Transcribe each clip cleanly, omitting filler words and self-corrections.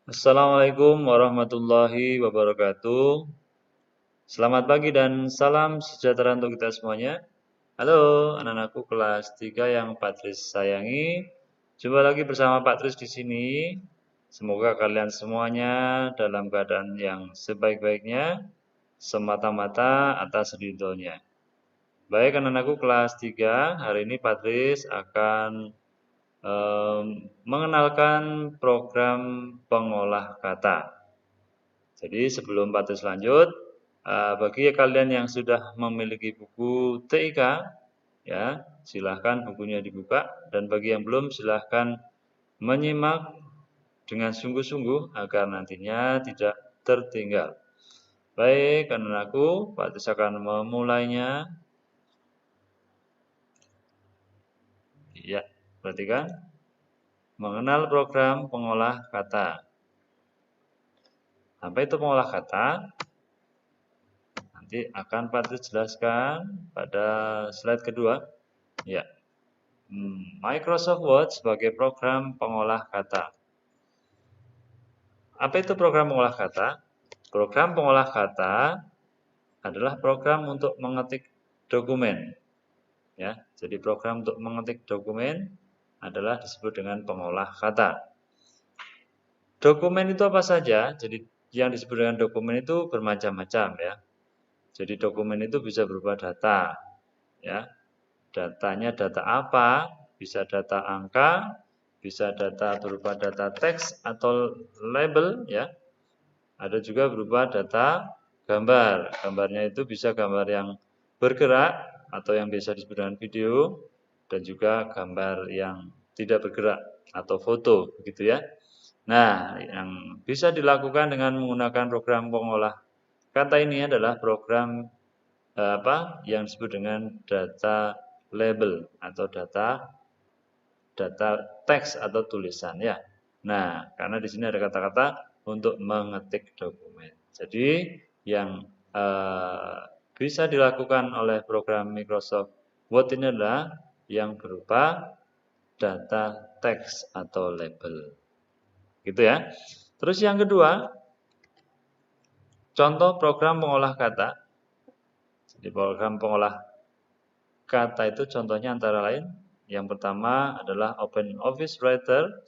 Assalamualaikum warahmatullahi wabarakatuh. Selamat pagi dan salam sejahtera untuk kita semuanya. Halo anak-anakku kelas 3 yang Pak Tris sayangi. Jumpa lagi bersama Pak Tris di sini. Semoga kalian semuanya dalam keadaan yang sebaik-baiknya, semata-mata atas ridhonya. Baik anak-anakku kelas 3, hari ini Pak Tris akan mengenalkan program pengolah kata. Jadi sebelum Pak Tris lanjut, bagi kalian yang sudah memiliki buku TIK, ya silahkan bukunya dibuka, dan bagi yang belum silahkan menyimak dengan sungguh-sungguh agar nantinya tidak tertinggal. Baik, anak-anakku, Pak Tris akan memulainya. Ya, perhatikan. Mengenal program pengolah kata. Apa itu pengolah kata? Nanti akan Pak Tris jelaskan pada slide kedua. Ya, Microsoft Word sebagai program pengolah kata. Apa itu program pengolah kata? Program pengolah kata adalah program untuk mengetik dokumen. Ya, jadi program untuk mengetik dokumen adalah disebut dengan pengolah kata. Dokumen itu apa saja? Jadi yang disebut dengan dokumen itu bermacam-macam ya. Jadi dokumen itu bisa berupa data, ya. Datanya data apa? Bisa data angka, bisa data berupa data teks atau label, ya. Ada juga berupa data gambar. Gambarnya itu bisa gambar yang bergerak atau yang biasa disebut dengan video, dan juga gambar yang tidak bergerak atau foto, begitu ya. Nah, yang bisa dilakukan dengan menggunakan program pengolah kata ini adalah program yang disebut dengan data label atau data teks atau tulisan ya. Nah, karena di sini ada kata-kata untuk mengetik dokumen. Jadi yang bisa dilakukan oleh program Microsoft Word ini adalah yang berupa data teks atau label. Gitu ya. Terus yang kedua, contoh program pengolah kata. Jadi program pengolah kata itu contohnya antara lain, yang pertama adalah Open Office Writer,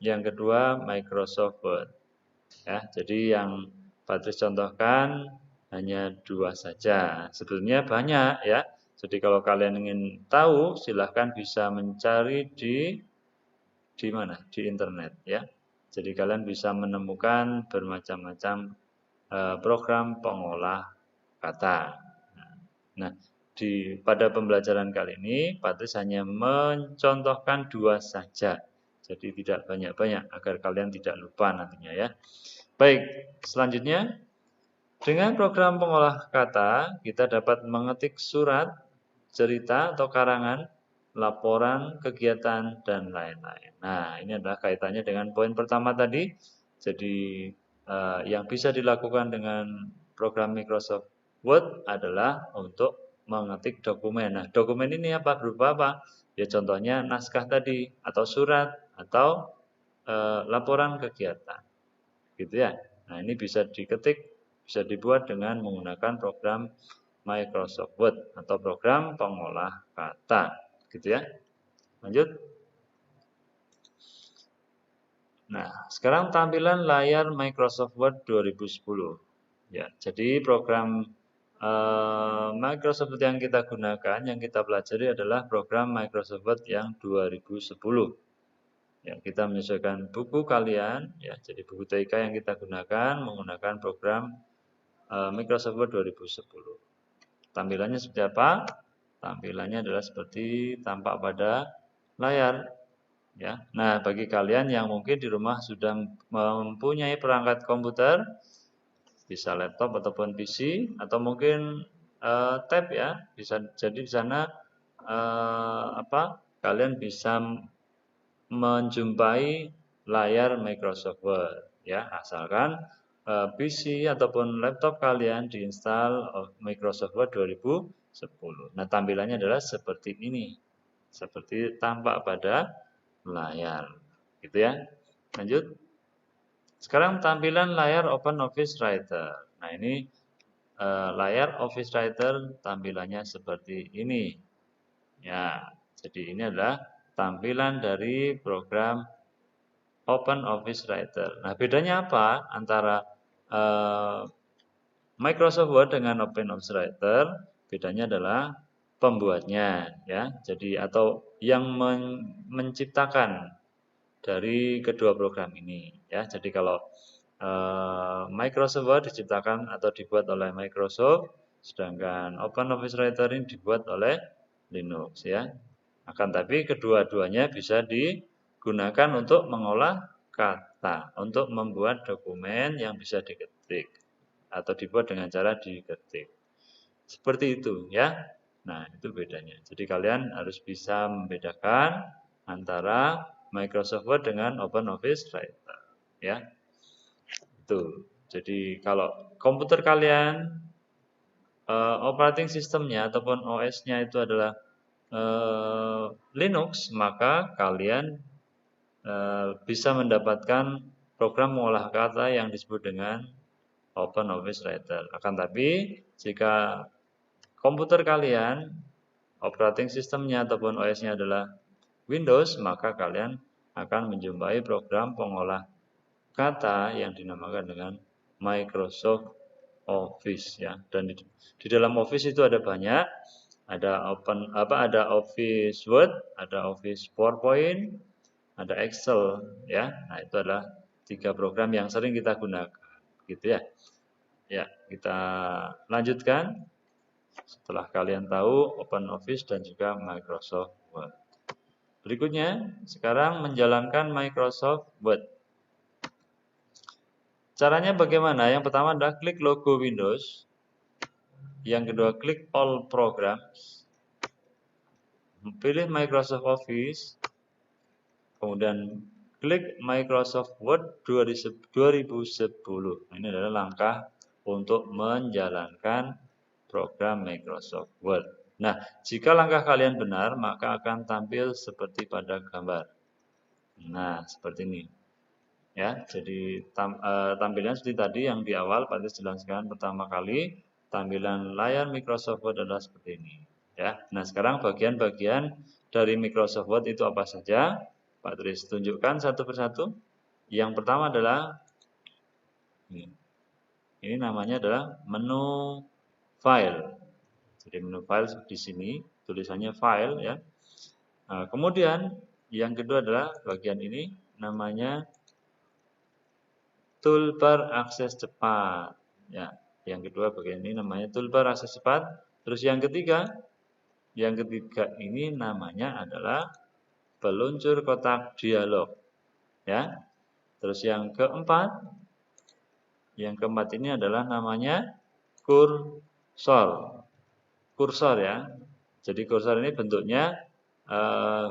yang kedua Microsoft Word. Ya, jadi yang Patris contohkan hanya 2 saja. Sebenarnya banyak ya. Jadi kalau kalian ingin tahu, silahkan bisa mencari di mana? Di internet ya. Jadi kalian bisa menemukan bermacam-macam program pengolah kata. Nah, pada pembelajaran kali ini, Patris hanya mencontohkan 2 saja. Jadi tidak banyak-banyak agar kalian tidak lupa nantinya ya. Baik, selanjutnya dengan program pengolah kata, kita dapat mengetik surat, cerita atau karangan, laporan, kegiatan, dan lain-lain. Nah, ini adalah kaitannya dengan poin pertama tadi. Jadi, yang bisa dilakukan dengan program Microsoft Word adalah untuk mengetik dokumen. Nah, dokumen ini apa? Berupa apa? Ya contohnya naskah tadi, atau surat, atau laporan kegiatan. Gitu ya. Nah, ini bisa diketik, bisa dibuat dengan menggunakan program Microsoft Word atau program pengolah kata. Gitu ya. Lanjut. Nah, sekarang tampilan layar Microsoft Word 2010. Ya, jadi program Microsoft Word yang kita gunakan, yang kita pelajari adalah program Microsoft Word yang 2010. Ya, kita menyesuaikan buku kalian, ya, jadi buku TIK yang kita gunakan menggunakan program Microsoft Word 2010. Tampilannya seperti apa? Tampilannya adalah seperti tampak pada layar. Ya. Nah, bagi kalian yang mungkin di rumah sudah mempunyai perangkat komputer, bisa laptop ataupun PC, atau mungkin tab ya, bisa jadi di sana kalian bisa menjumpai layar Microsoft Word ya, asalkan PC ataupun laptop kalian diinstal Microsoft Word 2010. Nah, tampilannya adalah seperti ini. Seperti tampak pada layar. Gitu ya. Lanjut. Sekarang tampilan layar Open Office Writer. Nah, ini layar Office Writer tampilannya seperti ini. Ya, jadi ini adalah tampilan dari program Open Office Writer. Nah, bedanya apa antara eh, Microsoft Word dengan Open Office Writer? Bedanya adalah pembuatnya, ya. Jadi atau yang menciptakan dari kedua program ini, ya. Jadi kalau Microsoft Word diciptakan atau dibuat oleh Microsoft, sedangkan Open Office Writer ini dibuat oleh Linux, ya. Akan tapi kedua-duanya bisa digunakan untuk mengolah kata, untuk membuat dokumen yang bisa diketik atau dibuat dengan cara diketik. Seperti itu, ya. Nah, itu bedanya. Jadi kalian harus bisa membedakan antara Microsoft Word dengan Open Office Writer, ya. Itu. Jadi kalau komputer kalian operating sistemnya ataupun OS-nya itu adalah Linux, maka kalian bisa mendapatkan program mengolah kata yang disebut dengan Open Office Writer. Akan tapi jika komputer kalian operating sistemnya ataupun OS-nya adalah Windows, maka kalian akan menjumpai program pengolah kata yang dinamakan dengan Microsoft Office, ya. Dan di dalam Office itu ada banyak, ada Office Word, ada Office PowerPoint, ada Excel, ya. Nah, itu adalah 3 program yang sering kita gunakan, gitu ya. Ya, kita lanjutkan setelah kalian tahu Open Office dan juga Microsoft Word. Berikutnya, sekarang menjalankan Microsoft Word. Caranya bagaimana? Yang pertama adalah klik logo Windows. Yang kedua, klik All Programs. Pilih Microsoft Office. Kemudian klik Microsoft Word 2010. Ini adalah langkah untuk menjalankan program Microsoft Word. Nah, jika langkah kalian benar, maka akan tampil seperti pada gambar. Nah, seperti ini. Ya, jadi tampilan seperti tadi yang di awal Pak Tris jelaskan pertama kali, tampilan layar Microsoft Word adalah seperti ini. Ya, nah sekarang bagian-bagian dari Microsoft Word itu apa saja? Pak Tris tunjukkan satu persatu. Yang pertama adalah ini namanya adalah menu file. Jadi menu file di sini tulisannya file, ya. Nah, kemudian yang kedua adalah bagian ini namanya toolbar akses cepat. Ya, yang kedua bagian ini namanya toolbar akses cepat. Terus yang ketiga ini namanya adalah peluncur kotak dialog. Ya. Terus yang keempat ini adalah namanya kursor. Kursor, ya. Jadi kursor ini bentuknya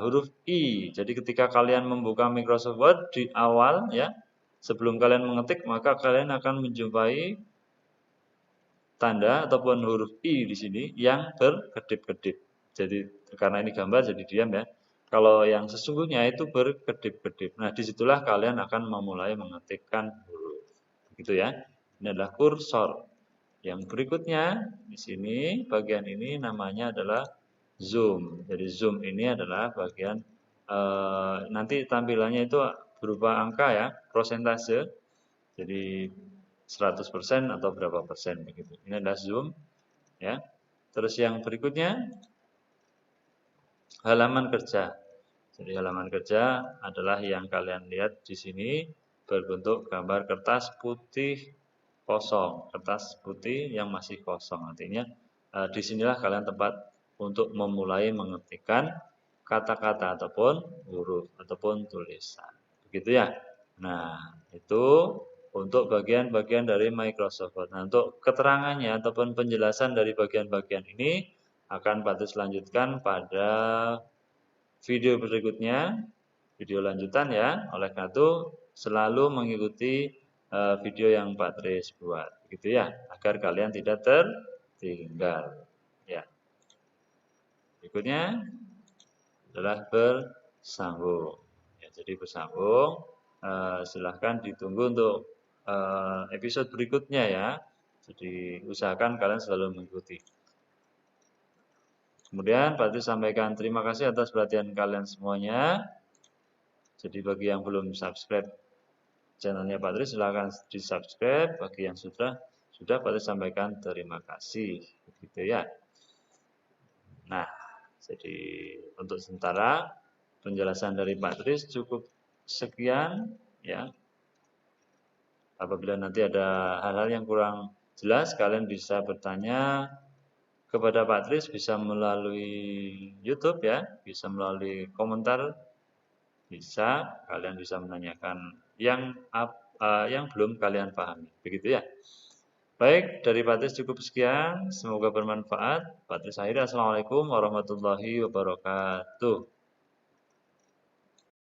huruf I. Jadi ketika kalian membuka Microsoft Word di awal, ya, sebelum kalian mengetik, maka kalian akan menjumpai tanda ataupun huruf I di sini yang berkedip-kedip. Jadi karena ini gambar jadi diam, ya. Kalau yang sesungguhnya itu berkedip-kedip. Nah, disitulah kalian akan memulai mengetikkan huruf. Gitu, ya. Ini adalah kursor. Yang berikutnya di sini bagian ini namanya adalah zoom. Jadi zoom ini adalah bagian nanti tampilannya itu berupa angka, ya, prosentase. Jadi 100% atau berapa persen begitu. Ini adalah zoom, ya. Terus yang berikutnya halaman kerja. Jadi halaman kerja adalah yang kalian lihat di sini berbentuk gambar kertas putih kosong, kertas putih yang masih kosong. Artinya disinilah kalian tempat untuk memulai mengetikkan kata-kata ataupun huruf ataupun tulisan. Begitu, ya. Nah, itu untuk bagian-bagian dari Microsoft Word. Nah, untuk keterangannya ataupun penjelasan dari bagian-bagian ini akan Pak Tis lanjutkan pada video berikutnya, video lanjutan, ya. Oleh karena itu selalu mengikuti video yang Pak Tris buat, gitu, ya, agar kalian tidak tertinggal. Ya. Berikutnya adalah bersambung. Ya, jadi bersambung silahkan ditunggu untuk episode berikutnya ya. Jadi usahakan kalian selalu mengikuti. Kemudian Pak Tri sampaikan terima kasih atas perhatian kalian semuanya. Jadi bagi yang belum subscribe channelnya Pak Tri silahkan di subscribe. Bagi yang sudah Pak Tri sampaikan terima kasih. Begitu ya. Nah, jadi untuk sementara penjelasan dari Pak Tri cukup sekian ya. Apabila nanti ada hal-hal yang kurang jelas, kalian bisa bertanya kepada Pak Tris, bisa melalui YouTube ya, bisa melalui komentar, bisa kalian bisa menanyakan yang belum kalian pahami, begitu ya. Baik, dari Pak Tris cukup sekian, semoga bermanfaat. Pak Tris akhirnya, Assalamualaikum warahmatullahi wabarakatuh.